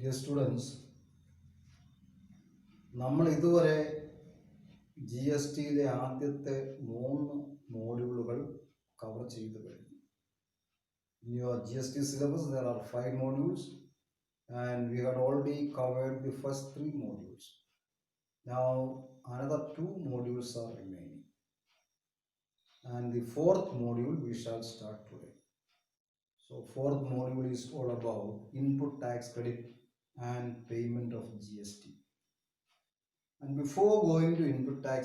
Dear students, നമ്മൾ ഇതുവരെ G S ടിയിലെ ആദ്യത്തെ 3 മോഡ്യൂളുകൾ കവർ ചെയ്തു കഴിഞ്ഞു. In your GST syllabus, there are 5 modules, and we had already covered the first 3 modules. Now, another 2 modules are remaining, and the 4th module we shall start today. So, 4th module is all about input tax credit and payment of GST. And before going to input tax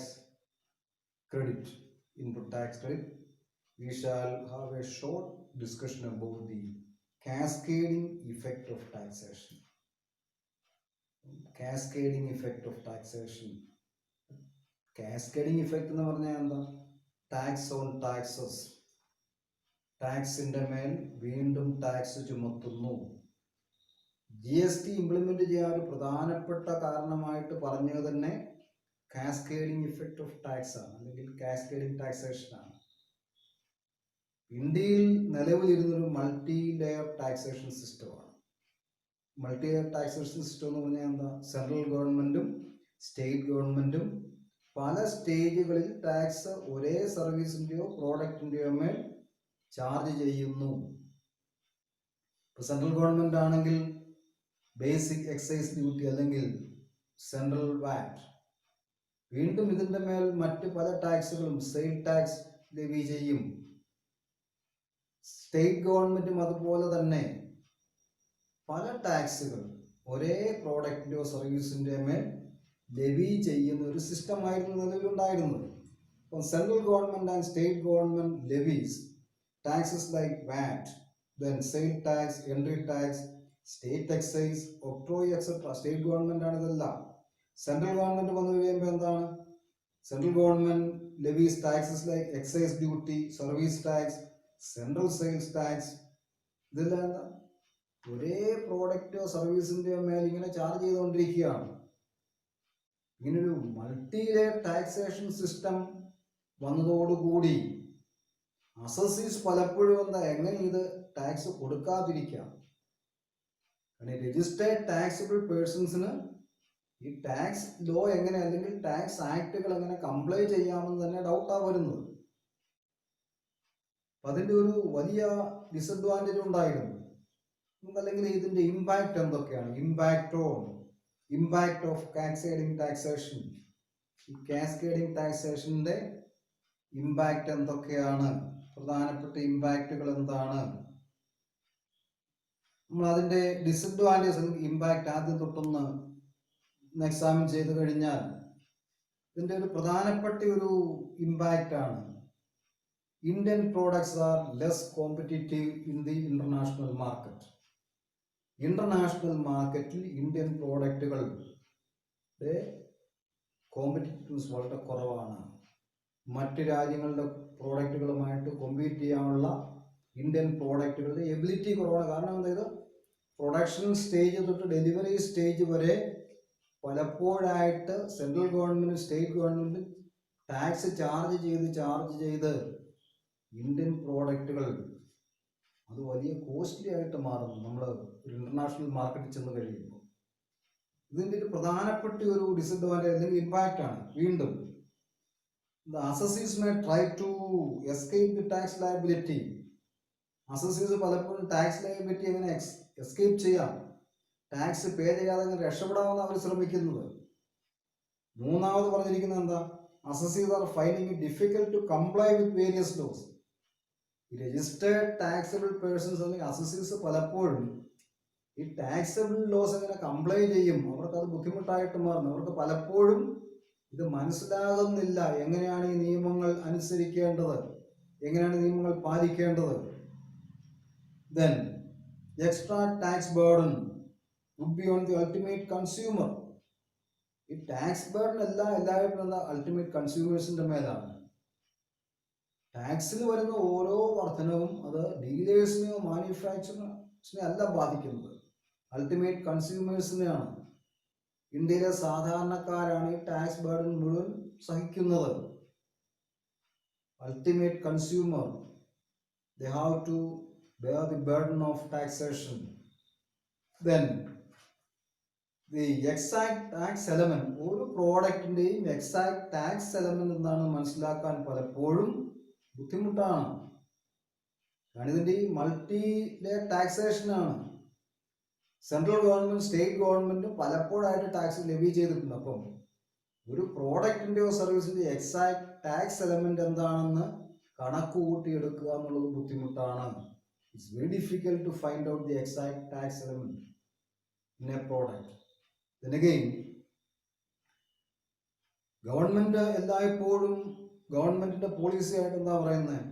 credit, we shall have a short discussion about the cascading effect of taxation. Cascading effect of taxation. Cascading effect എന്ന് പറഞ്ഞാൽ എന്താ? Tax on taxes. ടാക്സിന്റെ മേൽ വീണ്ടും tax ചുമത്തുന്നു. G S T implement ചെയ്യാൻ ഒരു പ്രധാനപ്പെട്ട കാരണമായിട്ട് പറഞ്ഞത് തന്നെ കാസ്കേഡിംഗ് ഇഫക്റ്റ് ഓഫ് ടാക്സ് ആണ്, അല്ലെങ്കിൽ കാസ്കേഡിംഗ് ടാക്സേഷൻ ആണ്. ഇന്ത്യയിൽ നിലവിലിരുന്നൊരു മൾട്ടി ലെയർ ടാക്സേഷൻ സിസ്റ്റമാണ്. മൾട്ടി ലെയർ ടാക്സേഷൻ സിസ്റ്റം എന്ന് പറഞ്ഞാൽ എന്താ? സെൻട്രൽ ഗവൺമെന്റും സ്റ്റേറ്റ് ഗവൺമെന്റും പല സ്റ്റേജുകളിൽ ടാക്സ് ഒരേ സർവീസിന്റെയോ പ്രോഡക്റ്റിന്റെയോ മേൽ ചാർജ് ചെയ്യുന്നു. ഇപ്പൊ സെൻട്രൽ ഗവൺമെന്റ് ആണെങ്കിൽ ബേസിക് എക്സൈസ് ഡ്യൂട്ടി അല്ലെങ്കിൽ സെൻട്രൽ വാറ്റ്. വീണ്ടും ഇതിന്റെ മേൽ മറ്റ് പല ടാക്സുകളും സെയിൽ ടാക്സ് ലെവി ചെയ്യും. സ്റ്റേറ്റ് ഗവൺമെന്റും അതുപോലെ തന്നെ പല ടാക്സുകൾ ഒരേ പ്രോഡക്റ്റിന്റെയോ സർവീസിന്റെ മേൽ ലെവി ചെയ്യുന്ന ഒരു സിസ്റ്റമായിരുന്നു നിലവിലുണ്ടായിരുന്നത്. അപ്പം central government and state government levies taxes like VAT, then sale tax, entry tax, state excise, octroi, etc. State government ആണ് ഇതെല്ലാം. സെൻട്രൽ ഗവൺമെന്റ് വന്നു കഴിയുമ്പോൾ എന്താണ്? Central government levies taxes like excise duty, service tax, central sales tax. ഇതെല്ലാം എന്താ? ഒരേ പ്രോഡക്റ്റോ സർവീസിന്റെയോ മേൽ ഇങ്ങനെ ചാർജ് ചെയ്തുകൊണ്ടിരിക്കുകയാണ്. ഇങ്ങനൊരു മൾട്ടി ലെയർ ടാക്സേഷൻ സിസ്റ്റം വന്നതോടുകൂടി അസസീസ് പലപ്പോഴും എന്താ, എങ്ങനെ ഇത് ടാക്സ് കൊടുക്കാതിരിക്കാം? രജിസ്റ്റേർഡ് ടാക്സബിൾ പേഴ്സൺസിന് ഈ ടാക്സ് ലോ എങ്ങനെ, അല്ലെങ്കിൽ ടാക്സ് ആക്ടുകൾ എങ്ങനെ കംപ്ലൈ ചെയ്യാമെന്ന് തന്നെ ഡൗട്ടാണ് വരുന്നത്. അതിൻ്റെ ഒരു വലിയ ഡിസഡ്വാൻറ്റേജ് ഉണ്ടായിരുന്നു. അല്ലെങ്കിൽ ഇതിന്റെ ഇമ്പാക്ട് എന്തൊക്കെയാണ്? Impact of cascading taxation. ഈ കാസ്കേഡിംഗ് ടാക്സേഷന്റെ ഇമ്പാക്ട് എന്തൊക്കെയാണ്? പ്രധാനപ്പെട്ട ഇമ്പാക്റ്റുകൾ എന്താണ്? നമ്മൾ അതിന്റെ ഡിസഡ്വാൻറ്റേജ് ഇമ്പാക്ട് ആദ്യം തൊട്ടൊന്ന് എക്സാമിൻ ചെയ്ത് കഴിഞ്ഞാൽ ഇതിന്റെ ഒരു പ്രധാനപ്പെട്ട ഒരു ഇമ്പാക്റ്റ് ആണ് Indian products are less competitive in the international market. International മാർക്കറ്റിൽ ഇന്ത്യൻ പ്രോഡക്റ്റുകളുടെ കോമ്പറ്റീറ്റീവ്നെസ് വളരെ കുറവാണ്. മറ്റ് രാജ്യങ്ങളുടെ പ്രോഡക്റ്റുകളുമായിട്ട് കോമ്പീറ്റ് ചെയ്യാനുള്ള ഇന്ത്യൻ പ്രോഡക്റ്റുകളുടെ എബിലിറ്റി കുറവാണ്. കാരണം എന്താ? പ്രൊഡക്ഷൻ സ്റ്റേജ് തൊട്ട് ഡെലിവറി സ്റ്റേജ് വരെ പലപ്പോഴായിട്ട് central government state government tax charge ചെയ്ത് ഇന്ത്യൻ പ്രോഡക്റ്റുകൾ അത് വലിയ കോസ്റ്റ്ലി ആയിട്ട് മാറുന്നു നമ്മൾ ഒരു ഇന്റർനാഷണൽ മാർക്കറ്റിൽ ചെന്ന് കഴിയുമ്പോൾ. ഇതിൻ്റെ ഒരു പ്രധാനപ്പെട്ട ഒരു ഡിസഡ്വാൻറ്റേജ് അല്ലെങ്കിൽ ഇമ്പാക്റ്റ് ആണ്. വീണ്ടും the assessees may try to escape the tax liability. Assessees പലപ്പോഴും ടാക്സ് ലയബിലിറ്റി എങ്ങനെ എസ്കേപ്പ് ചെയ്യാം, ടാക്സ് പേ ചെയ്യാതെ രക്ഷപ്പെടാമെന്ന് അവർ ശ്രമിക്കുന്നത്. മൂന്നാമത് പറഞ്ഞിരിക്കുന്നത് എന്താ? Assessees are finding it difficult to comply with various laws. Registered taxable persons അല്ലെങ്കിൽ അസസീസ് പലപ്പോഴും ഈ ടാക്സബിൾ ലോസ് എങ്ങനെ കംപ്ലൈ ചെയ്യും, അവർക്ക് അത് ബുദ്ധിമുട്ടായിട്ട് മാറുന്നു. അവർക്ക് പലപ്പോഴും ഇത് മനസ്സിലാകുന്നില്ല, എങ്ങനെയാണ് ഈ നിയമങ്ങൾ അനുസരിക്കേണ്ടത്, എങ്ങനെയാണ് നിയമങ്ങൾ പാലിക്കേണ്ടത്. Then extra tax burden would be on the ultimate consumer. ഈ ടാക്സ് ബേർഡൻ എല്ലാവരും അൾട്ടിമേറ്റ് കൺസ്യൂമേഴ്സിന്റെ മേലാണ്. ടാക്സിൽ വരുന്ന ഓരോ വർധനവും അത് ഡീലേഴ്സിനെയോ മാനുഫാക്ചറേഴ്സിനെയോ അല്ല ബാധിക്കുന്നത്, അൾട്ടിമേറ്റ് കൺസ്യൂമേഴ്സിനെയാണ്. ഇന്ത്യയിലെ സാധാരണക്കാരാണ് ഈ ടാക്സ് ബേർഡൻ മുഴുവൻ സഹിക്കുന്നത്. ultimate consumer, they have to bear the burden of taxation. Then the exact tax element, ഒരു പ്രോഡക്റ്റിന്റെയും എക്സാക്ട് ടാക്സ് എലമെന്റ് എന്താണെന്ന് മനസ്സിലാക്കാൻ പലപ്പോഴും ബുദ്ധിമുട്ടാണ്. കാരണം ഇതിന്റെ ഈ മൾട്ടി ടാക്സേഷനാണ്. സെൻട്രൽ ഗവൺമെന്റ് സ്റ്റേറ്റ് ഗവൺമെന്റ് പലപ്പോഴായിട്ട് ടാക്സ് ലെവി ചെയ്തിട്ടുണ്ട്. അപ്പം ഒരു പ്രോഡക്റ്റിന്റെയോ സർവീസിന്റെ എക്സാക്ട് ടാക്സ് എലമെന്റ് എന്താണെന്ന് കണക്ക് കൂട്ടിയെടുക്കുക എന്നുള്ളത് ബുദ്ധിമുട്ടാണ്. It's very difficult to find out the exact tax element in a product. Then again, government എല്ലായ്പ്പോഴും ഗവൺമെന്റിന്റെ പോളിസി ആയിട്ട് എന്താ പറയുന്നത്?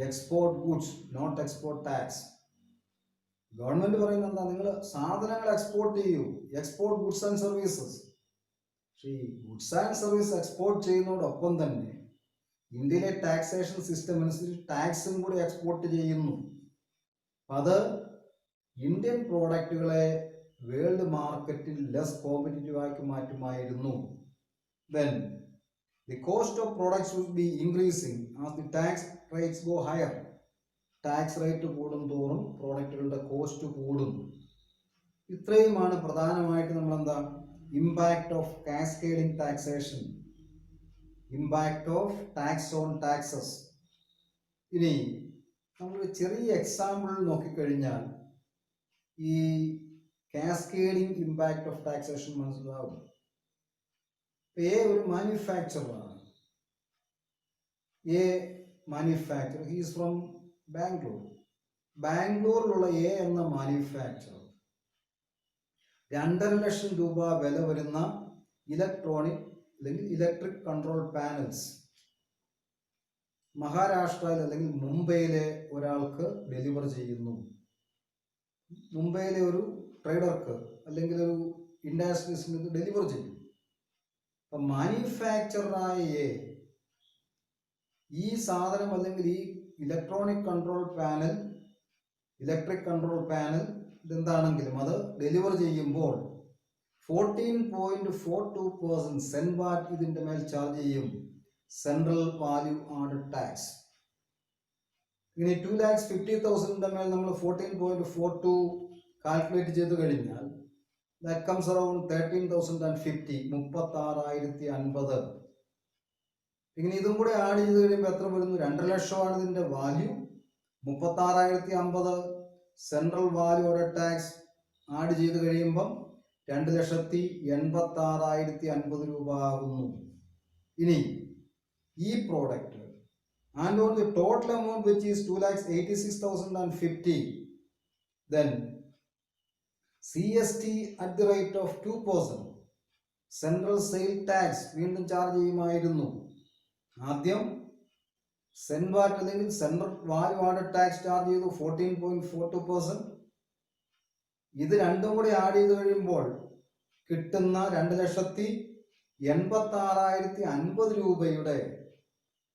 Export goods not export tax. Government പറയുന്നത് എന്താ? നിങ്ങൾ സാധനങ്ങൾ എക്സ്പോർട്ട് ചെയ്യൂ, എക്സ്പോർട്ട് ഗുഡ്സ് ആൻഡ് സർവീസസ്. പക്ഷേ ഈ ഗുഡ്സ് ആൻഡ് സർവീസ് എക്സ്പോർട്ട് ചെയ്യുന്നതോടൊപ്പം തന്നെ ഇന്ത്യയിലെ ടാക്സേഷൻ സിസ്റ്റം അനുസരിച്ച് ടാക്സും കൂടി എക്സ്പോർട്ട് ചെയ്യുന്നു. അത് ഇന്ത്യൻ പ്രോഡക്റ്റുകളെ വേൾഡ് മാർക്കറ്റിൽ ലെസ് കോമ്പറ്റീറ്റീവ് ആക്കി മാറ്റുമായിരുന്നു. Then the cost of products will be increasing as the tax rates go higher. Tax rate കൂടും തോറും പ്രോഡക്റ്റുകളുടെ കോസ്റ്റ് കൂടും. ഇത്രയുമാണ് പ്രധാനമായിട്ട് നമ്മളെന്താ impact of cascading taxation, impact of tax on taxes. ഇനി നമ്മളൊരു ചെറിയ എക്സാമ്പിൾ നോക്കിക്കഴിഞ്ഞാൽ ഈ കാസ്കേഡിംഗ് ഇമ്പാക്ട് ഓഫ് ടാക്സേഷൻ മനസ്സിലാവും. എ ഒരു മാനുഫാക്ചറാണ്. A manufacture, he's from Bangalore. ബാംഗ്ലൂരിലുള്ള എ എന്ന മാനുഫാക്ചർ 2.5 ലക്ഷം രൂപ വില വരുന്ന ഇലക്ട്രോണിക് അല്ലെങ്കിൽ ഇലക്ട്രിക് കൺട്രോൾ പാനൽസ് മഹാരാഷ്ട്രയിൽ അല്ലെങ്കിൽ മുംബൈയിലെ ഒരാൾക്ക് ഡെലിവർ ചെയ്യുന്നു. മുംബൈയിലെ ഒരു ട്രേഡർക്ക് അല്ലെങ്കിൽ ഒരു ഇൻഡസ്ട്രീസിന് ഡെലിവർ ചെയ്യും. അപ്പം മാനുഫാക്ചറായ എ ഈ സാധനം അല്ലെങ്കിൽ ഈ electronic control panel, electric control panel ഇതെന്താണെങ്കിലും അത് ഡെലിവർ ചെയ്യുമ്പോൾ 14.42% സെൻവാറ്റ് ഇതിൻ്റെ മേൽ ചാർജ് ചെയ്യും, സെൻട്രൽ വാല്യൂ ആഡഡ് ടാക്സ്. ഇനി 2,50,000 മേൽ നമ്മൾ 14.42 കാൽക്കുലേറ്റ് ചെയ്ത് കഴിഞ്ഞാൽ that comes around 13,050, 36,050. ഇങ്ങനെ ഇതും കൂടെ ആഡ് ചെയ്ത് കഴിയുമ്പോൾ എത്ര വരുന്നു? 2 ലക്ഷമാണ് ഇതിന്റെ value. 36,050 central value added tax add ചെയ്ത് കഴിയുമ്പം 2,86,050 രൂപ ആകുന്നു. ഇനി ഈ product and on the total amount which is 2,86,050, then CST at the rate of 2%, central sale tax വീണ്ടും ചാർജ് ചെയ്യുമായിരുന്നു. ആദ്യം സെൻവാറ്റ് അല്ലെങ്കിൽ central value added tax charge ചെയ്തു 14.42%. ഇത് രണ്ടും കൂടി ആഡ് ചെയ്ത് കഴിയുമ്പോൾ കിട്ടുന്ന 2,86,050 രൂപയുടെ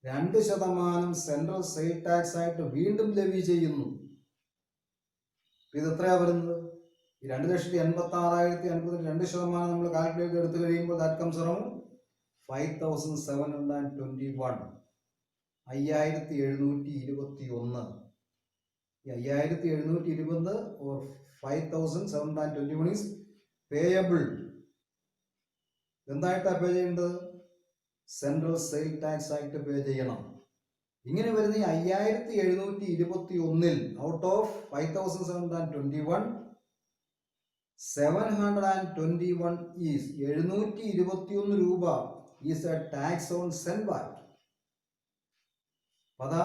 2% സെൻട്രൽ സെയിൽ ടാക്സ് ആയിട്ട് വീണ്ടും ലെവി ചെയ്യുന്നു. ഇത് എത്രയാ വരുന്നത്? 2,86,050 2% നമ്മൾ കാൽക്കുലേറ്റ് എടുത്തു കഴിയുമ്പോൾ that comes around 5,721, 5,721. 5,720 or 5,721 is payable. എന്തായിട്ടാണ് പേ ചെയ്യേണ്ടത്? സെൻട്രൽ സെയിൽ ടാക്സ് ആയിട്ട് പേ ചെയ്യണം. ഇങ്ങനെ വരുന്ന ഈ 5,721 ഔട്ട് ഓഫ് 5,721, 721 is 721 രൂപ is a tax on സെൻവാറ്റ്. അതാ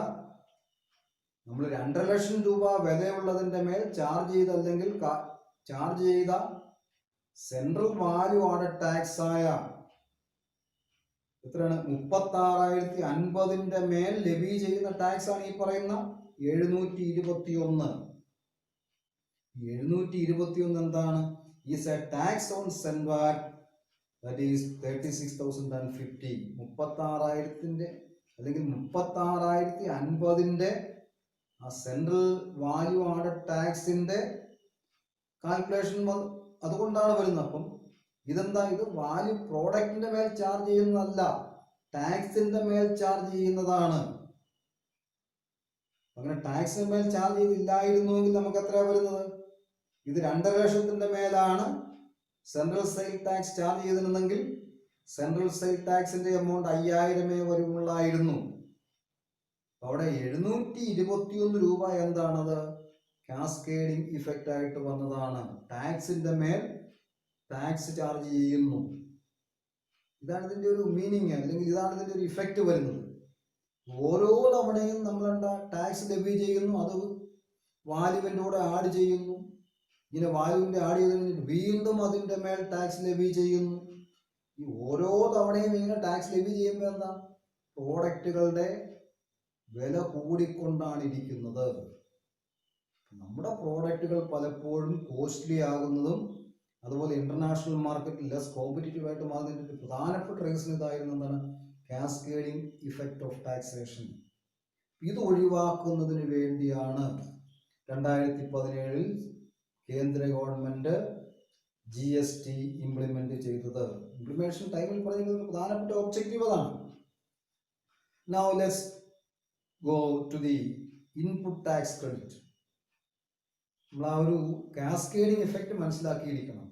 നമ്മൾ 2 ലക്ഷം രൂപ വിലയുള്ളതിന്റെ മേൽ ചാർജ് ചെയ്ത അല്ലെങ്കിൽ ചാർജ് ചെയ്ത സെൻട്രൽ വാല്യൂ ആഡഡ് ടാക്സ് ആയ എത്രയാണ്? 36,050 മേൽ ലെവി ചെയ്യുന്ന ടാക്സ് ആണ് ഈ പറയുന്ന 721. 721 എന്താണ്? Is A tax on സെൻവാറ്റ്, that is 36,050. 36,000 അല്ലെങ്കിൽ 36,050 ആ സെൻട്രൽ വാല്യൂ ആഡഡ് ടാക്സിന്റെ കാൽക്കുലേഷൻ അതുകൊണ്ടാണ് വരുന്നത്. അപ്പം ഇതെന്താ? ഇത് വാല്യൂ പ്രോഡക്റ്റിന്റെ മേൽ ചാർജ് ചെയ്യുന്നതല്ല, ടാക്സിന്റെ മേൽ ചാർജ് ചെയ്യുന്നതാണ്. അങ്ങനെ ടാക്സിന്റെ മേൽ ചാർജ് ചെയ്തില്ലായിരുന്നുവെങ്കിൽ നമുക്ക് എത്രയാണ് വരുന്നത്? ഇത് 2 ലക്ഷത്തിന്റെ മേലാണ് സെൻട്രൽ സെയിൽ ടാക്സ് ചാർജ് ചെയ്തിരുന്നെങ്കിൽ സെൻട്രൽ സെയിൽ ടാക്സിന്റെ എമൗണ്ട് 5000 വരുമുള്ളായിരുന്നു. അവിടെ 721 രൂപ എന്താണത്? കാസ്കേഡിംഗ് ഇഫക്റ്റ് ആയിട്ട് വന്നതാണ്. ടാക്സിന്റെ മേൽ ടാക്സ് ചാർജ് ചെയ്യുന്നു. ഇതാണ് ഇതിന്റെ ഒരു മീനിങ്, അല്ലെങ്കിൽ ഇതാണ് ഇതിന്റെ ഒരു ഇഫക്റ്റ് വരുന്നത്. ഓരോ തവണയും നമ്മൾ എന്താ ടാക്സ് ലെവി ചെയ്യുന്നു, അത് വാല്യുവിൻ്റെ കൂടെ ആഡ് ചെയ്യുന്നു. ഇങ്ങനെ വാല്യുവിൻ്റെ ആഡ് ചെയ്ത് കഴിഞ്ഞിട്ട് വീണ്ടും അതിൻ്റെ മേൽ ടാക്സ് ലെവി ചെയ്യുന്നു. ഈ ഓരോ തവണയും ഇങ്ങനെ ടാക്സ് ലെവി ചെയ്യുമ്പോൾ എന്താ, പ്രോഡക്റ്റുകളുടെ വില കൂടിക്കൊണ്ടാണ് ഇരിക്കുന്നത്. നമ്മുടെ പ്രോഡക്റ്റുകൾ പലപ്പോഴും കോസ്റ്റ്ലി ആകുന്നതും അതുപോലെ ഇന്റർനാഷണൽ മാർക്കറ്റിൽ ലെസ് കോമ്പറ്റീറ്റീവ് ആയിട്ട് മാറുന്നതിൻ്റെ പ്രധാനപ്പെട്ട റീസൺ ഇതായിരുന്നു. എന്താണ്? Cascading effect of taxation. ഇത് ഒഴിവാക്കുന്നതിന് വേണ്ടിയാണ് 2017 കേന്ദ്ര ഗവൺമെന്റ് GST ഇംപ്ലിമെന്റ് ചെയ്തത്. ഇംപ്ലിമേഷൻ ടൈമിൽ പറഞ്ഞത് പ്രധാനപ്പെട്ട ഒബ്ജക്റ്റീവ് അതാണ്. Now let's go to the input tax credit. നമ്മൾ ആ ഒരു കാസ്കേഡിംഗ് എഫക്റ്റ് മനസ്സിലാക്കിയിരിക്കണം.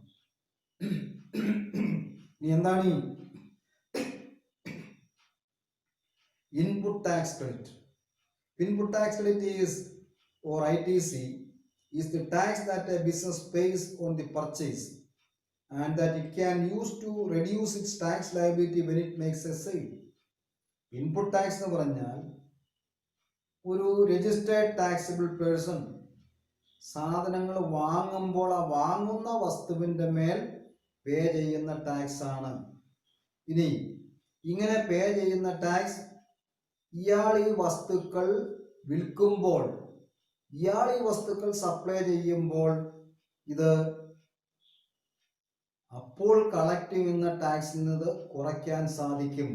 ഇനി എന്താണ് ഈ input tax credit? Input tax credit is, or ITC, is the tax that a business pays on the purchase and that it can use to reduce its tax liability when it makes a sale. Input tax എന്ന് പറഞ്ഞാൽ ഒരു registered taxable person സാധനങ്ങൾ വാങ്ങുമ്പോൾ ആ വാങ്ങുന്ന വസ്തുവിൻ്റെ മേൽ പേ ചെയ്യുന്ന ടാക്സ് ആണ്. ഇനി ഇങ്ങനെ പേ ചെയ്യുന്ന ടാക്സ് ഇയാൾ ഈ വസ്തുക്കൾ വിൽക്കുമ്പോൾ, ഇയാൾ ഈ വസ്തുക്കൾ സപ്ലൈ ചെയ്യുമ്പോൾ ഇത് അപ്പോൾ കളക്ട് ചെയ്യുന്ന ടാക്സിൽ നിന്ന് കുറയ്ക്കാൻ സാധിക്കും.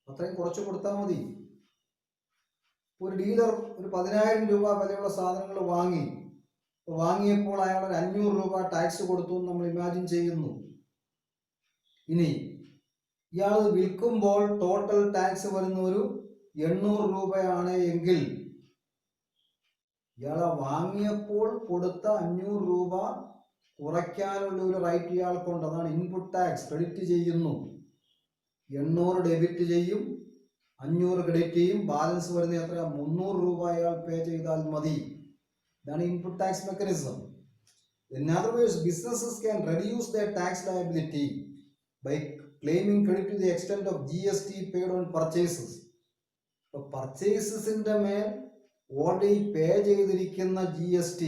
അത്രയും കുറച്ച് കൊടുത്താൽ മതി. ഒരു ഡീലർ ഒരു 10,000 രൂപ വിലയുള്ള സാധനങ്ങൾ വാങ്ങിയപ്പോൾ അയാൾ ഒരു 500 രൂപ ടാക്സ് കൊടുത്തു എന്ന് നമ്മൾ ഇമാജിൻ ചെയ്യുന്നു. ഇനി ഇയാൾ വിൽക്കുമ്പോൾ ടോട്ടൽ ടാക്സ് വരുന്ന ഒരു 800 രൂപയാണ് എങ്കിൽ ഇയാളെ വാങ്ങിയപ്പോൾ കൊടുത്ത 500 രൂപ കുറയ്ക്കാനുള്ള ഒരു റൈറ്റ് ഇയാൾക്കുണ്ട്. അതാണ് ഇൻപുട്ട് ടാക്സ്. ക്രെഡിറ്റ് ചെയ്യുന്നു, 800 ഡെബിറ്റ് ചെയ്യും, 500 ക്രെഡിറ്റ് ചെയ്യും, ബാലൻസ് വരുന്ന എത്ര? 300 രൂപ അയാൾ പേ ചെയ്താൽ മതി. ഇതാണ് input tax mechanism. In other words, businesses can reduce their tax liability by claiming credit to the extent of GST paid on purchases. ഇപ്പോൾ പർച്ചേസസിന്റെ മേൽ ഓൾറെഡി പേ ചെയ്തിരിക്കുന്ന GST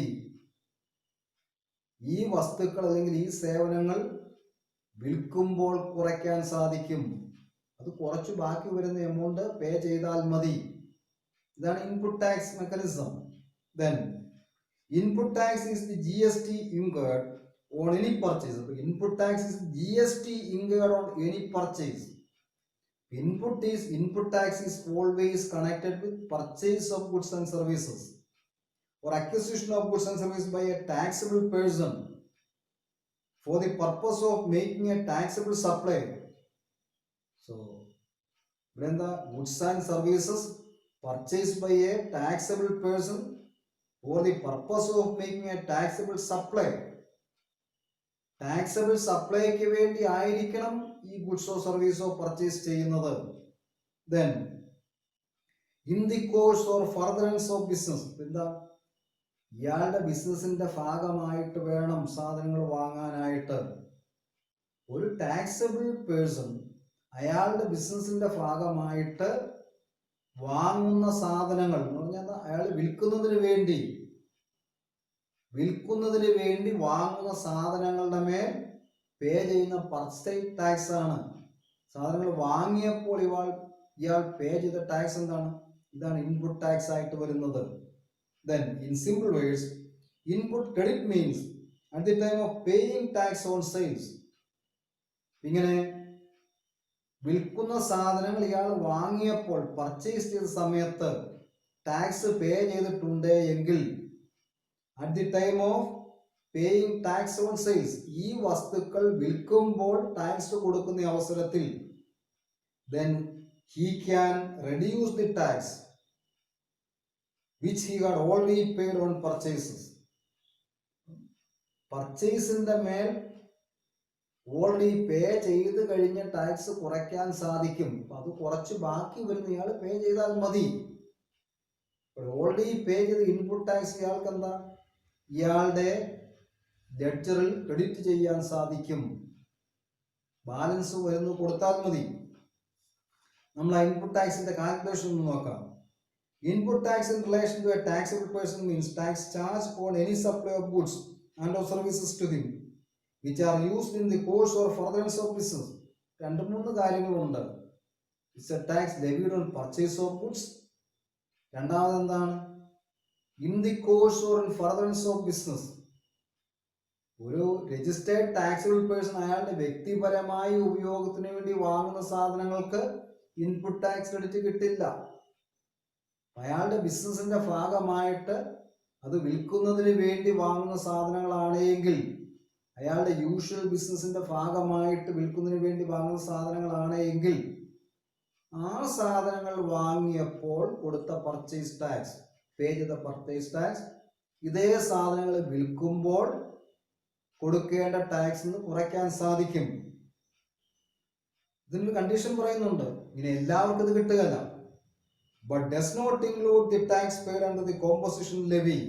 ഈ വസ്തുക്കൾ അല്ലെങ്കിൽ ഈ സേവനങ്ങൾ വിൽക്കുമ്പോൾ കുറയ്ക്കാൻ സാധിക്കും. അത് കുറച്ച് ബാക്കി വരുന്ന എമൗണ്ട് പേ ചെയ്താൽ മതി. ഇതാണ് input tax mechanism. Then input tax is the GST incurred on any purchase. Input tax is GST incurred on any purchase. Input tax is always connected with purchase of goods and services or acquisition of goods and services by a taxable person for the purpose of making a taxable supply. So when the goods and services purchased by a taxable person for the purpose of making a taxable supply, taxable സപ്ലൈക്ക് വേണ്ടി ആയിരിക്കണം ഈ ഗുഡ്സോ സർവീസോ purchase ചെയ്യുന്നത്. Then in the course or furtherance of business, എന്താ ഇയാളുടെ ബിസിനസിന്റെ ഭാഗമായിട്ട് വേണം സാധനങ്ങൾ വാങ്ങാനായിട്ട്. ഒരു ടാക്സബിൾ പേഴ്സൺ അയാളുടെ ബിസിനസിന്റെ ഭാഗമായിട്ട് വാങ്ങുന്ന സാധനങ്ങൾ എന്ന് പറഞ്ഞാൽ അയാൾ വിൽക്കുന്നതിന് വേണ്ടി വാങ്ങുന്ന സാധനങ്ങളുടെ മേൽ പേ ചെയ്യുന്ന പർച്ചേസ് ടാക്സ് ആണ്. സാധനങ്ങൾ വാങ്ങിയപ്പോൾ ഇയാൾ പേ ചെയ്ത ടാക്സ് എന്താണ്? ഇതാണ് ഇൻപുട്ട് ടാക്സ് ആയിട്ട് വരുന്നത്. Then in simple words, input credit means at the time of paying tax on sales. ഇങ്ങനെ വിൽക്കുന്ന സാധനങ്ങൾ ഇയാൾ വാങ്ങിയപ്പോൾ പർച്ചേസ് ചെയ്ത സമയത്ത് ടാക്സ് പേ ചെയ്തിട്ടുണ്ട് എങ്കിൽ at the time of paying tax on sales, ഈ വസ്തുക്കൾ വിൽക്കുമ്പോൾ ടാക്സ് കൊടുക്കുന്ന അവസരത്തിൽ then he can reduce the tax which he had already paid on purchases. പർച്ചേസിന്റെ മേൽ ഓൾറെഡി പേ ചെയ്ത് കഴിഞ്ഞ ടാക്സ് കുറയ്ക്കാൻ സാധിക്കും. അത് കുറച്ച് ബാക്കി വരുന്ന ഇയാൾ പേ ചെയ്താൽ മതി. ഓൾറെഡി പേ ചെയ്ത് ഇൻപുട്ട് ടാക്സ് ഇയാൾക്ക് എന്താ, ഇയാളുടെ ലെഡ്ജറിൽ ക്രെഡിറ്റ് ചെയ്യാൻ സാധിക്കും. ബാലൻസ് വരുന്നത് കൊടുത്താൽ മതി. നമ്മൾ ആ ഇൻപുട്ട് ടാക്സിന്റെ കാൽക്കുലേഷൻ ഒന്ന് നോക്കാം. Input tax in relation to a taxable person means tax charged on any supply of goods and or services to him which are used in the course or furtherance of business. രണ്ട് മൂന്ന് കാര്യങ്ങളുണ്ട്. It's a tax levied on purchase of goods. രണ്ടാമത് എന്താണ്, in the course or in furtherance of business. ഒരു registered taxable person അയാളുടെ വ്യക്തിപരമായ ഉപയോഗത്തിന് വേണ്ടി വാങ്ങുന്ന സാധനങ്ങൾക്ക് ഇൻപുട്ട് ടാക്സ് ക്രെഡിറ്റ് കിട്ടില്ല. അയാളുടെ ബിസിനസിന്റെ ഭാഗമായിട്ട് അത് വിൽക്കുന്നതിന് വേണ്ടി വാങ്ങുന്ന സാധനങ്ങളാണെങ്കിൽ, അയാളുടെ യൂഷ്വൽ ബിസിനസിന്റെ ഭാഗമായിട്ട് വിൽക്കുന്നതിന് വേണ്ടി വാങ്ങുന്ന സാധനങ്ങളാണെങ്കിൽ, ആ സാധനങ്ങൾ വാങ്ങിയപ്പോൾ കൊടുത്ത പർച്ചേസ് ടാക്സ്, പേ ചെയ്ത പർച്ചേസ് ടാക്സ് ഇതേ സാധനങ്ങൾ വിൽക്കുമ്പോൾ കൊടുക്കേണ്ട ടാക്സ് കുറയ്ക്കാൻ സാധിക്കും. ഇതിനൊരു കണ്ടീഷൻ പറയുന്നുണ്ട്, ഇങ്ങനെ എല്ലാവർക്കും ഇത് കിട്ടുകയല്ല. But does not include the tax paid under the composition levy.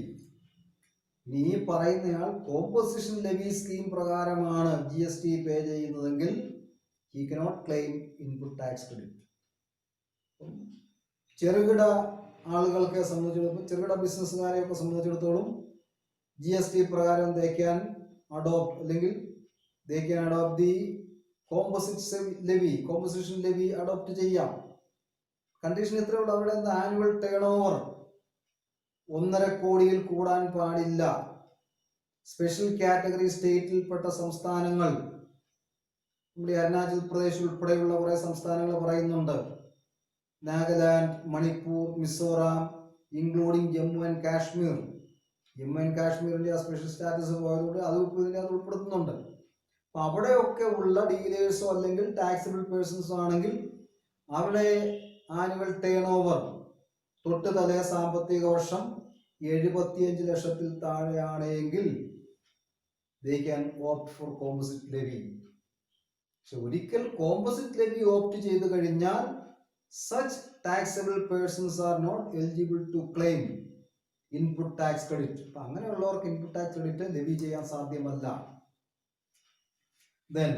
ഈ പറയുന്നയാൾ കോമ്പോസിഷൻ ലെവി സ്കീം പ്രകാരമാണ് GST പേ ചെയ്യുന്നതെങ്കിൽ he cannot claim input tax credit. ചെറുകിട ആളുകൾക്ക് സംബന്ധിച്ചിടത്തോളം, ചെറുകിട ബിസിനസ്സുകാരെയൊക്കെ സംബന്ധിച്ചിടത്തോളം GST പ്രകാരം they can adopt അല്ലെങ്കിൽ they can adopt the composition levy adopt ചെയ്യാം. കണ്ടീഷൻ എത്രയേ ഉള്ളൂ, അവിടെ ആനുവൽ ടേൺ ഓവർ 1.5 കോടിയിൽ കൂടാൻ പാടില്ല. സ്പെഷ്യൽ കാറ്റഗറി സ്റ്റേറ്റിൽപ്പെട്ട സംസ്ഥാനങ്ങൾ, നമ്മുടെ അരുണാചൽ പ്രദേശ് ഉൾപ്പെടെയുള്ള കുറെ സംസ്ഥാനങ്ങൾ പറയുന്നുണ്ട്. Nagaland, Manipur, Mizoram, including Jammu and Kashmir. Jammu and കാശ്മീരിന്റെ ആ സ്പെഷ്യൽ സ്റ്റാറ്റസ് പോയതുകൊണ്ട് അത് ഇതിനകത്ത് ഉൾപ്പെടുത്തുന്നുണ്ട്. അപ്പൊ അവിടെയൊക്കെ ഉള്ള ഡീലേഴ്സോ അല്ലെങ്കിൽ ടാക്സബിൾ പേഴ്സൺസോ ആണെങ്കിൽ അവരുടെ ആനുവൽ ടേൺ ഓവർ തൊട്ട് തലേ സാമ്പത്തിക വർഷം 75 ലക്ഷത്തിൽ താഴെയാണെങ്കിൽ they can opt for composite levy. പക്ഷെ ഒരിക്കൽ കോമ്പോസിറ്റ് ലെവി ഓപ്റ്റ് ചെയ്ത് കഴിഞ്ഞാൽ such taxable persons are not eligible to claim input tax credit. അപ്പൊ അങ്ങനെയുള്ളവർക്ക് ഇൻപുട്ട് ടാക്സ് ക്രെഡിറ്റ് ലെവി ചെയ്യാൻ സാധ്യമല്ല. ദെൻ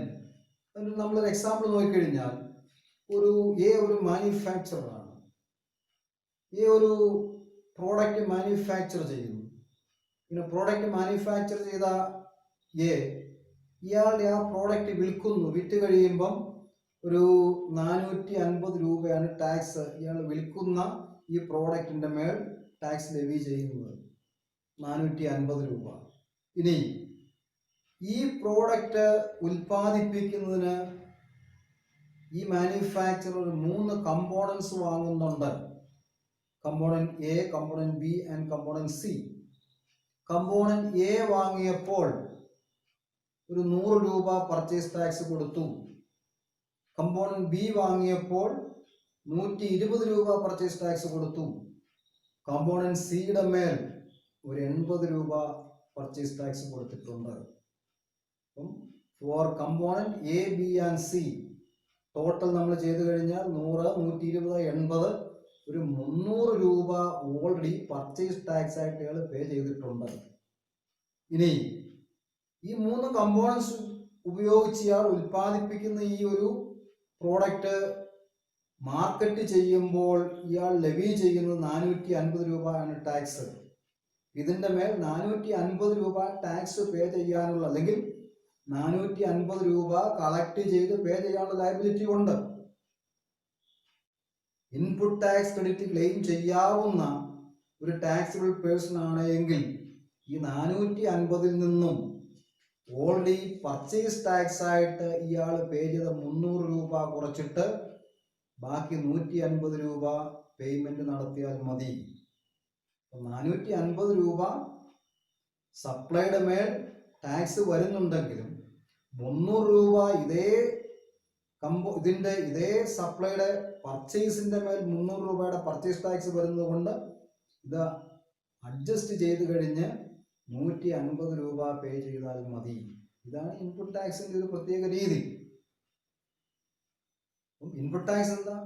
നമ്മളൊരു എക്സാമ്പിൾ നോക്കിക്കഴിഞ്ഞാൽ, ഒരു മാനുഫാക്ചറർ ആണ്, ഒരു പ്രോഡക്റ്റ് മാനുഫാക്ചർ ചെയ്യുന്നു. പിന്നെ പ്രോഡക്റ്റ് മാനുഫാക്ചർ ചെയ്ത ഇയാളുടെ ആ പ്രോഡക്റ്റ് വിറ്റ് കഴിയുമ്പം ഒരു 450 രൂപയാണ് ടാക്സ് ഇയാൾ വിൽക്കുന്ന ഈ പ്രോഡക്റ്റിന്റെ മേൽ ടാക്സ് ലെവി ചെയ്യുന്നത്, 450 രൂപ. ഇനി ഈ പ്രോഡക്റ്റ് ഉൽപ്പാദിപ്പിക്കുന്നതിന് ഈ മാനുഫാക്ചറർ 3 കമ്പോണൻസ് വാങ്ങുന്നുണ്ട്. Component A, component B and component C. Component A വാങ്ങിയപ്പോൾ ഒരു 100 രൂപ പർച്ചേസ് ടാക്സ് കൊടുത്തു. കമ്പോണന്റ് ബി വാങ്ങിയപ്പോൾ 120 രൂപ പർച്ചേസ് ടാക്സ് കൊടുത്തു. കമ്പോണന്റ് സിയുടെ മേൽ ഒരു 80 രൂപ പർച്ചേസ് ടാക്സ് കൊടുത്തിട്ടുണ്ട്. For component A, B and C total നമ്മൾ ചെയ്ത് കഴിഞ്ഞാൽ 100, 120, 80, ഒരു 300 രൂപ ഓൾറെഡി പർച്ചേസ് ടാക്സ് ആയിട്ട് ഇയാൾ പേ ചെയ്തിട്ടുണ്ട്. ഇനി ഈ 3 കമ്പോണൻസ് ഉപയോഗിച്ച് ഇയാൾ ഉൽപ്പാദിപ്പിക്കുന്ന ഈ ഒരു പ്രോഡക്റ്റ് മാർക്കറ്റ് ചെയ്യുമ്പോൾ ഇയാൾ ലെവി ചെയ്യുന്നത് 450 രൂപയാണ് ടാക്സ്. ഇതിന്റെ മേൽ 450 രൂപ ടാക്സ് പേ ചെയ്യാനുള്ള, അല്ലെങ്കിൽ 450 രൂപ കളക്ട് ചെയ്ത് പേ ചെയ്യാനുള്ള ലയബിലിറ്റി ഉണ്ട്. ഇൻപുട്ട് ടാക്സ് ക്രെഡിറ്റ് ക്ലെയിം ചെയ്യാവുന്ന ഒരു ടാക്സബിൾ പേഴ്സൺ ആണ് എങ്കിൽ ഈ 450 നിന്നും ഓൾറെഡി പർച്ചേസ് ടാക്സ് ആയിട്ട് ഇയാൾ പേ ചെയ്ത 300 രൂപ കുറച്ചിട്ട് ബാക്കി 150 രൂപ പേയ്മെന്റ് നടത്തിയാൽ മതി. 450 രൂപ സപ്ലൈയുടെ മേൽ ടാക്സ് വരുന്നുണ്ടെങ്കിലും 300 രൂപ ഇതേ സപ്ലൈയുടെ പർച്ചേസിന്റെ മേൽ 300 രൂപയുടെ പർച്ചേസ് ടാക്സ് വരുന്നത് കൊണ്ട് ഇത് അഡ്ജസ്റ്റ് ചെയ്ത് കഴിഞ്ഞ് 150 രൂപ പേ ചെയ്താൽ മതി. ഇതാണ് ഇൻപുട്ട് ടാക്സിന്റെ ഒരു പ്രത്യേക രീതി. ഇൻപുട്ട് ടാക്സ് എന്താ?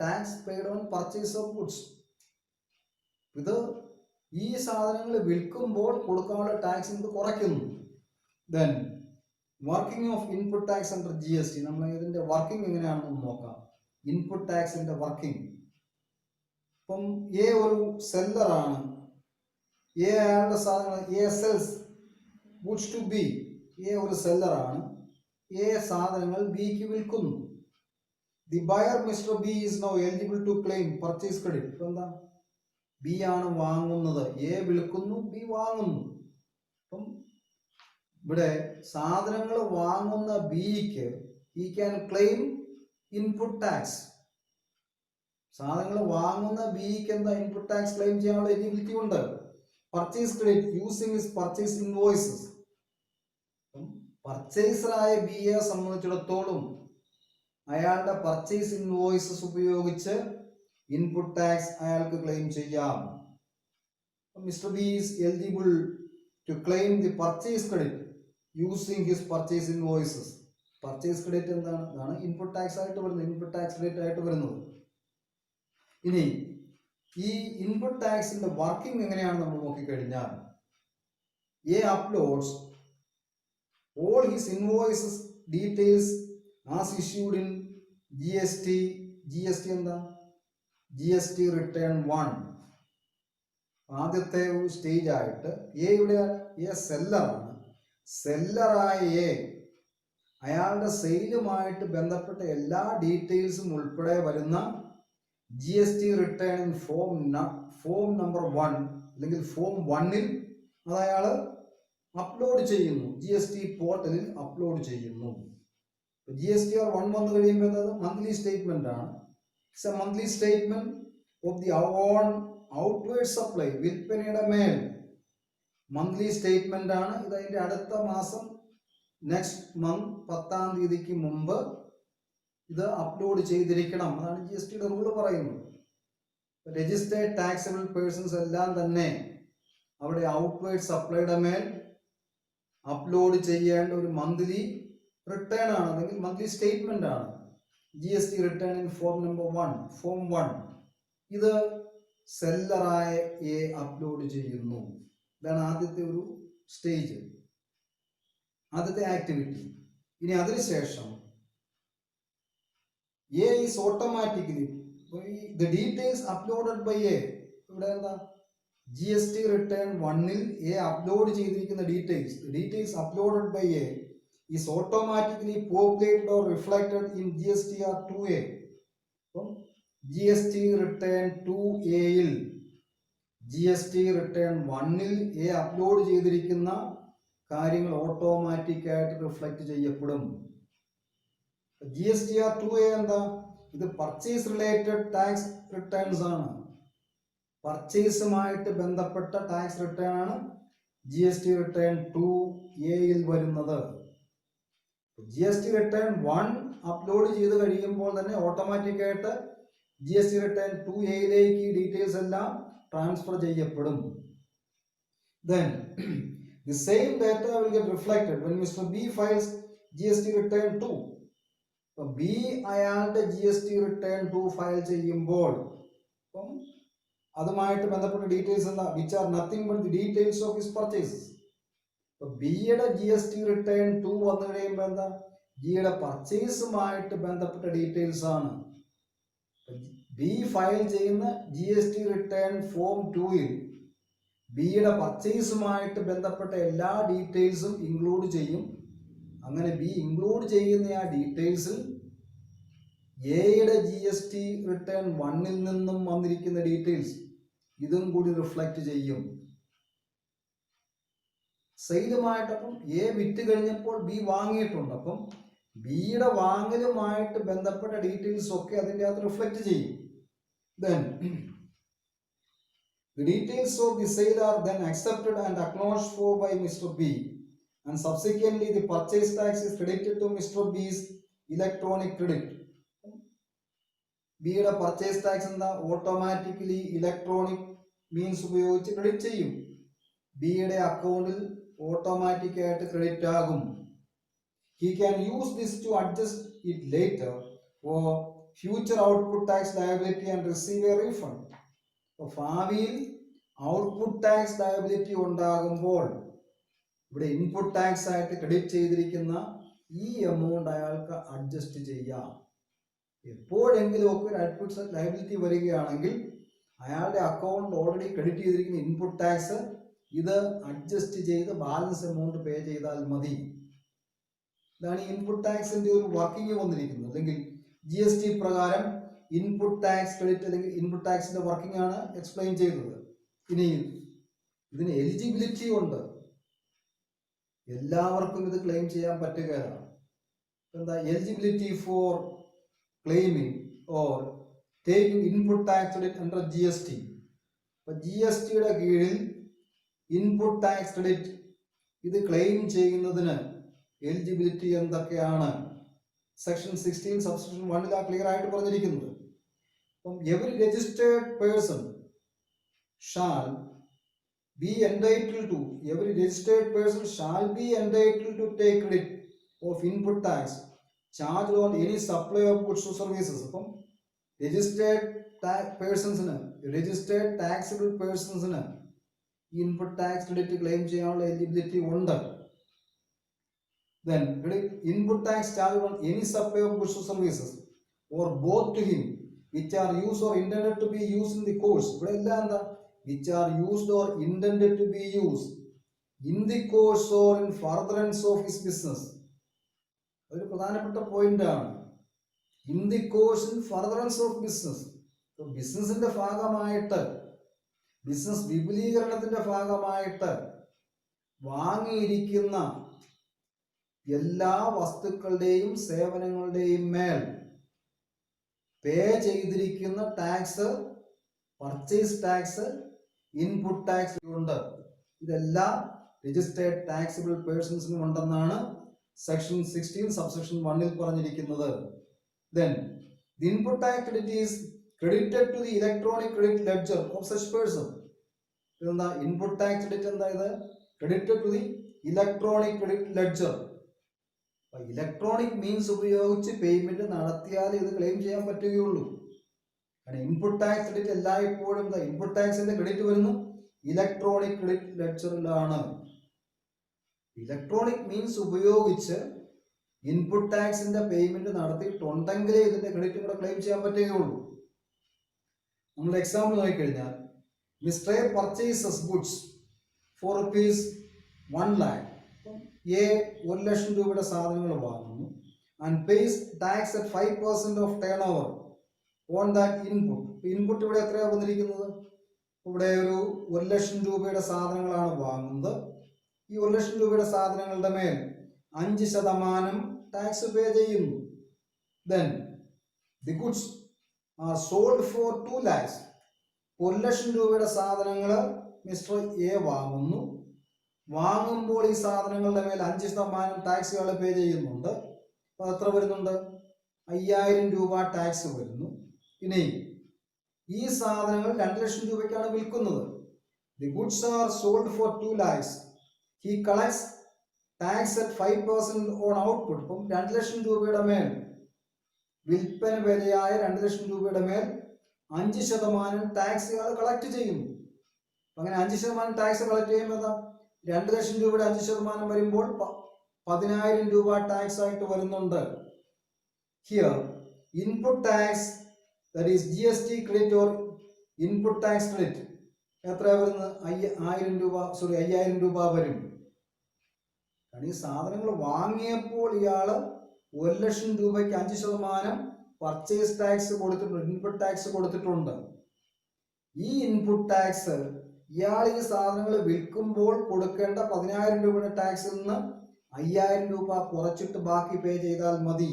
Tax paid on purchase of goods. ഇത് ഈ സാധനങ്ങൾ വിൽക്കുമ്പോൾ കൊടുക്കാനുള്ള ടാക്സ് ഇത് കുറയ്ക്കുന്നു. Then working of input tax under GST. നമ്മൾ ഇതിന്റെ വർക്കിംഗ് എങ്ങനെയാണെന്ന് നോക്കാം. ഇൻപുട്ട് ടാക്സിന്റെ വർക്കിംഗ്. ഇപ്പം എ ഒരു സെല്ലറാണ്. എ അയാളുടെ സാധനങ്ങൾ A sells goods to B. A ഒരു സെല്ലറാണ്. എ സാധനങ്ങൾ ബിക്ക് വിൽക്കുന്നു. The buyer mister B is now eligible to claim purchase credit. ഇപ്പം എന്താ? ബി ആണ് വാങ്ങുന്നത്, എ വിൽക്കുന്നു, ബി വാങ്ങുന്നു. അപ്പം ഇവിടെ സാധനങ്ങൾ വാങ്ങുന്ന ബിക്ക് he can claim input tax. സാധനങ്ങൾ വാങ്ങുന്ന ബിക്ക് എന്താ? ഇൻപുട്ട് ടാക്സ് ക്ലെയിം ചെയ്യാനുള്ള എലിജിബിലിറ്റി ഉണ്ട്. Purchase credit using his purchase invoices. പർച്ചേസറായ ബിയെ സംബന്ധിച്ചിടത്തോളം അയാളുടെ പർച്ചേസ് ഇൻവോയ്സസ് ഉപയോഗിച്ച് ഇൻപുട്ട് ടാക്സ് അയാൾക്ക് ക്ലെയിം ചെയ്യാം. Mister B is eligible to claim the purchase credit using his purchase invoices. Purchase credit എന്താണ്? അതാണ് ഇൻപുട്ട് ടാക്സ് ആയിട്ട് വരുന്നത്, ഇൻപുട്ട് ടാക്സ് ക്രെഡിറ്റ് ആയിട്ട് വരുന്നത്. ഇനി ഈ ഇൻപുട്ട് ടാക്സിന്റെ വർക്കിംഗ് എങ്ങനെയാണ് നമ്മൾ നോക്കിക്കഴിഞ്ഞാൽ, A uploads all his invoices details as issued in GST എന്താ? GST return 1. ആദ്യത്തെ ഒരു സ്റ്റേജ് ആയിട്ട് എയുടെ സെല്ലറാണ്. സെല്ലറായ എ അയാളുടെ സെയിലുമായിട്ട് ബന്ധപ്പെട്ട എല്ലാ ഡീറ്റെയിൽസും ഉൾപ്പെടെ വരുന്ന GST return in form number 1 അല്ലെങ്കിൽ ഫോം 1-ൽ അത് അയാൾ അപ്ലോഡ് ചെയ്യുന്നു. GST പോർട്ടലിൽ അപ്ലോഡ് ചെയ്യുന്നു. GSTR 1 വന്നു കഴിയുമ്പോൾ എന്നത് മന്ത്ലി സ്റ്റേറ്റ്മെന്റ് ആണ്. It's A monthly statement of the on outward supply. വിൽപ്പനയുടെ മേൽ മന്ത്ലി സ്റ്റേറ്റ്മെന്റ് ആണ്. ഇത് അതിന്റെ അടുത്ത മാസം നെക്സ്റ്റ് മന്ത് 10-ാം തീയതിക്ക് മുമ്പ് ഇത് അപ്ലോഡ് ചെയ്തിരിക്കണം. അതാണ് GSTയുടെ റൂള് പറയുന്നത്. രജിസ്റ്റേർഡ് ടാക്സബിൾ പേഴ്സൺസ് എല്ലാം തന്നെ അവിടെ ഔട്ട്വേർഡ് സപ്ലൈയുടെ മേൽ അപ്ലോഡ് ചെയ്യേണ്ട ഒരു മന്ത്ലി റിട്ടേൺ ആണ്, അല്ലെങ്കിൽ മന്ത്ലി സ്റ്റേറ്റ്മെന്റ് ആണ് GST return in form number 1, form 1. ഇത് സെല്ലറായ എ അപ്ലോഡ് ചെയ്യുന്നു. ഇതാണ് ആദ്യത്തെ ഒരു സ്റ്റേജ്, ആദ്യത്തെ ആക്ടിവിറ്റി. ഇനി അതിനുശേഷം A is automatically the details uploaded by A. ഇവിടെ എന്താ? GST റിട്ടേൺ 1-ൽ എ അപ്ലോഡ് ചെയ്തിരിക്കുന്ന details uploaded by A is automatically populated or reflected in GSTR 2A. അപ്പം GST റിട്ടേൺ 2A-ൽ GST റിട്ടേൺ 1-ൽ എ അപ്ലോഡ് ചെയ്തിരിക്കുന്ന കാര്യങ്ങൾ ഓട്ടോമാറ്റിക് ആയിട്ട് റിഫ്ലക്റ്റ് ചെയ്യപ്പെടും. GSTR 2A എന്താ? ഇത് പർച്ചേസ് റിലേറ്റഡ് ടാക്സ് റിട്ടേൺസ് ആണ്. പർച്ചേസുമായിട്ട് ബന്ധപ്പെട്ട ടാക്സ് റിട്ടേൺ ആണ് GST റിട്ടേൺ 2A-ൽ വരുന്നത്. GST റിട്ടേൺ 1 അപ്ലോഡ് ചെയ്ത് കഴിയുമ്പോൾ തന്നെ ഓട്ടോമാറ്റിക് ആയിട്ട് GST റിട്ടേൺ 2A-യിലേക്ക് ഈ ഡീറ്റെയിൽസ് എല്ലാം ട്രാൻസ്ഫർ ചെയ്യപ്പെടും. Then the same data will get reflected when Mr. B files GST return 2. അപ്പോൾ B അയാളുടെ GST റിട്ടേൺ 2 ഫയൽ ചെയ്യുമ്പോൾ അപ്പം അതുമായിട്ട് ബന്ധപ്പെട്ട ഡീറ്റെയിൽസ് എന്താ? Which are nothing but the details of his purchases. അപ്പൊ ബിയുടെ GST റിട്ടേൺ 2 വന്നു കഴിയുമ്പോൾ എന്താ? ബിയുടെ പർച്ചേസുമായിട്ട് ബന്ധപ്പെട്ട ഡീറ്റെയിൽസ് ആണ്. ബി ഫയൽ ചെയ്യുന്ന GST റിട്ടേൺ ഫോം 2-ൽ ബിയുടെ പർച്ചേസുമായിട്ട് ബന്ധപ്പെട്ട എല്ലാ ഡീറ്റെയിൽസും ഇൻക്ലൂഡ് ചെയ്യും. അങ്ങനെ ബി ഇൻക്ലൂഡ് ചെയ്യുന്ന ആ ഡീറ്റെയിൽസിൽ എയുടെ GST റിട്ടേൺ 1-ൽ നിന്നും വന്നിരിക്കുന്ന ഡീറ്റെയിൽസ് ഇതും കൂടി റിഫ്ലക്റ്റ് ചെയ്യും. സെയിലുമായിട്ടപ്പം എ വിറ്റ് കഴിഞ്ഞപ്പോൾ ബി വാങ്ങിയിട്ടുണ്ട്. അപ്പം ബിയുടെ വാങ്ങലുമായിട്ട് ബന്ധപ്പെട്ട ഡീറ്റെയിൽസ് ഒക്കെ അതിൻ്റെ അകത്ത് റിഫ്ലക്റ്റ് ചെയ്യും. Then the details of the sale are then accepted and acknowledged for by Mr. B, and subsequently the purchase tax is credited to Mr. B's electronic credit. ബിയുടെ പർച്ചേസ് ടാക്സ് എന്താ? Automatically electronic means ഉപയോഗിച്ച് credit ചെയ്യും. ബിയുടെ അക്കൗണ്ടിൽ automatic ആയിട്ട് credit ആകും. he can use this to adjust it later for future output tax liability and receive a refund. അപ്പോൾ ഭാവിയിൽ ഔട്ട്പുട്ട് ടാക്സ് ലയബിലിറ്റി ഉണ്ടാകുമ്പോൾ ഇവിടെ ഇൻപുട്ട് ടാക്സ് ആയിട്ട് ക്രെഡിറ്റ് ചെയ്തിരിക്കുന്ന ഈ എമൗണ്ട് അയാൾക്ക് അഡ്ജസ്റ്റ് ചെയ്യാം. എപ്പോഴെങ്കിലും ഒക്കെ ഒരു ഔട്ട്പുട്ട് ലയബിലിറ്റി വരികയാണെങ്കിൽ അയാളുടെ അക്കൗണ്ടിൽ ഓൾറെഡി ക്രെഡിറ്റ് ചെയ്തിരിക്കുന്ന ഇൻപുട്ട് ടാക്സ് ഇത് അഡ്ജസ്റ്റ് ചെയ്ത് ബാലൻസ് എമൗണ്ട് പേ ചെയ്താൽ മതി. ഇതാണ് ഇൻപുട്ട് ടാക്സിന്റെ ഒരു വർക്കിംഗ് വന്നിരിക്കുന്നത്. അല്ലെങ്കിൽ GST പ്രകാരം ഇൻപുട്ട് ടാക്സ് ക്രെഡിറ്റ് അല്ലെങ്കിൽ ഇൻപുട്ട് ടാക്സിന്റെ വർക്കിംഗ് ആണ് എക്സ്പ്ലെയിൻ ചെയ്തത്. ഇനി ഇതിന് എലിജിബിലിറ്റി ഉണ്ട്, എല്ലാവർക്കും ഇത് ക്ലെയിം ചെയ്യാൻ പറ്റുകയാണ്. എന്താ eligibility four claiming or taking input tax credit under GST. അപ്പൊ GSTയുടെ കീഴിൽ ഇൻപുട്ട് ടാക്സ് ക്രെഡിറ്റ് ഇത് ക്ലെയിം ചെയ്യുന്നതിന് എലിജിബിലിറ്റി എന്തൊക്കെയാണ്? സെക്ഷൻ 16 സബ്സെക്ഷൻ 1 ക്ലിയർ ആയിട്ട് പറഞ്ഞിരിക്കുന്നത്. അപ്പം every registered person shall be entitled to take credit of input tax charged on any supply of goods or services. അപ്പം registered taxable പേഴ്സൺസിന് ഇൻപുട്ട് ടാക്സ് ക്രെഡിറ്റ് ക്ലെയിം ചെയ്യാനുള്ള eligibility ഉണ്ട്. Then input tax charged on any supply of goods or services or both to him which are used or intended to be used in the course. ഇവിടെ എല്ലാം എന്താ? which are used or intended to be used in the course or in furtherance of his business. ഒരു പ്രധാനപ്പെട്ട point ആണ്. in the course in furtherance of business. ബിസിനസിന്റെ ഭാഗമായിട്ട്, business വിപുലീകരണത്തിന്റെ ഭാഗമായിട്ട് വാങ്ങിയിരിക്കുന്ന എല്ലാ വസ്തുക്കളുടെയും സേവനങ്ങളുടെയും മേൽ പേ ചെയ്തിരിക്കുന്ന tax, purchase tax, input tax ഉണ്ട്. ഇതെല്ലാം രജിസ്റ്റേർഡ് ടാക്സബിൾ പേഴ്സൺസിനും ഉണ്ടെന്നാണ് സെക്ഷൻ 16 സബ്സെക്ഷൻ 1 പറഞ്ഞിരിക്കുന്നത്. Then the input tax credit is credited to the electronic credit ledger of such person. ഇതെന്താ? ഇൻപുട്ട് ടാക്സ് ക്രെഡിറ്റ് എന്താ? ഇത് credited to the electronic credit ledger. Electronic means ഉപയോഗിച്ച് payment നടത്തിയാൽ ഇത് claim ചെയ്യാൻ പറ്റുകയുള്ളൂ. കാരണം ഇൻപുട്ട് ടാക്സ് ക്രെഡിറ്റ് എല്ലായ്പ്പോഴും ഇൻപുട്ട് ടാക്സിന്റെ ക്രെഡിറ്റ് വരുന്നു ഇലക്ട്രോണിക് ക്രെഡിറ്റ് ലെഡ്ജറിലാണ്. ഇലക്ട്രോണിക് മീൻസ് ഉപയോഗിച്ച് ഇൻപുട്ട് ടാക്സിന്റെ പേയ്മെന്റ് നടത്തിയിട്ടുണ്ടെങ്കിലേ ഇതിന്റെ ക്രെഡിറ്റ് കൂടെ ക്ലെയിം ചെയ്യാൻ പറ്റുകയുള്ളൂ. നമ്മൾ എക്സാമ്പിൾ നോക്കിക്കഴിഞ്ഞാൽ mister A purchases goods for ₹1 lakh. A 1 ലക്ഷം രൂപയുടെ സാധനങ്ങൾ വാങ്ങുന്നു and pays tax at 5% of turn over on that input. Input ഇവിടെ എത്രയാണ് വന്നിരിക്കുന്നത്? ഇവിടെ ഒരു 1 ലക്ഷം രൂപയുടെ സാധനങ്ങളാണ് വാങ്ങുന്നത്. ഈ 1 ലക്ഷം രൂപയുടെ സാധനങ്ങളുടെ മേൽ 5% ടാക്സ് പേ ചെയ്യുന്നു. Then the goods are sold for 2 lakhs. 1 ലക്ഷം രൂപയുടെ സാധനങ്ങൾ മിസ്റ്റർ എ വാങ്ങുന്നു. വാങ്ങുമ്പോൾ ഈ സാധനങ്ങളുടെ മേൽ 5% ടാക്സുകൾ പേ ചെയ്യുന്നുണ്ട്. അപ്പോൾ എത്ര വരുന്നുണ്ട്? 5000 രൂപ ടാക്സ് വരുന്നു. ഇനി ഈ സാധനങ്ങൾ 2 ലക്ഷം രൂപയ്ക്കാണ് വിൽക്കുന്നത്. The goods are sold for 2 lakhs. He collects tax at 5% on output. അപ്പം 2 ലക്ഷം രൂപയുടെ മേൽ വിൽപ്പന വിലയായ 2 ലക്ഷം രൂപയുടെ മേൽ 5% ടാക്സ് ഇയാൾ കളക്ട് ചെയ്യുന്നു. അങ്ങനെ 5% ടാക്സ് കളക്ട് ചെയ്യുമ്പോൾ എന്താ? 2 ലക്ഷം രൂപയുടെ 5% വരുമ്പോൾ 10000 രൂപ ടാക്സ് ആയിട്ട് വരുന്നുണ്ട്. Here input tax that is GST credit or input tax credit എത്ര വരുന്നത്? 5000 രൂപ വരും. കാരണം ഈ സാധനങ്ങൾ വാങ്ങിയപ്പോൾ ഇയാൾ 1 ലക്ഷം രൂപയ്ക്ക് 5% പർച്ചേസ് ടാക്സ് കൊടുത്തിട്ടുണ്ട്, ഇൻപുട്ട് ടാക്സ് കൊടുത്തിട്ടുണ്ട്. ഈ ഇൻപുട്ട് ടാക്സ് ഇയാൾ ഈ സാധനങ്ങൾ വിൽക്കുമ്പോൾ കൊടുക്കേണ്ട 10000 രൂപയുടെ ടാക്സിൽ നിന്ന് 5000 രൂപ കുറച്ചിട്ട് ബാക്കി പേ ചെയ്താൽ മതി.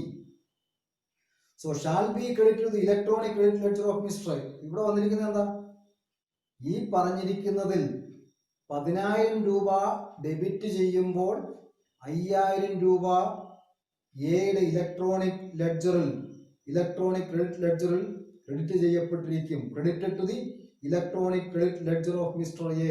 So shall be credit to the electronic credit ledger of mister. ഇവിടെ വന്നിരിക്കുന്നത് എന്താ? ഈ പറഞ്ഞിരിക്കുന്നതിൽ 10000 രൂപ ഡെബിറ്റ് ചെയ്യുമ്പോൾ 5000 രൂപ എയുടെ ഇലക്ട്രോണിക് ക്രെഡിറ്റ് ലെഡ്ജറിൽ ക്രെഡിറ്റ് ചെയ്യപ്പെട്ടിരിക്കും. Credited to the electronic credit ledger of mister A.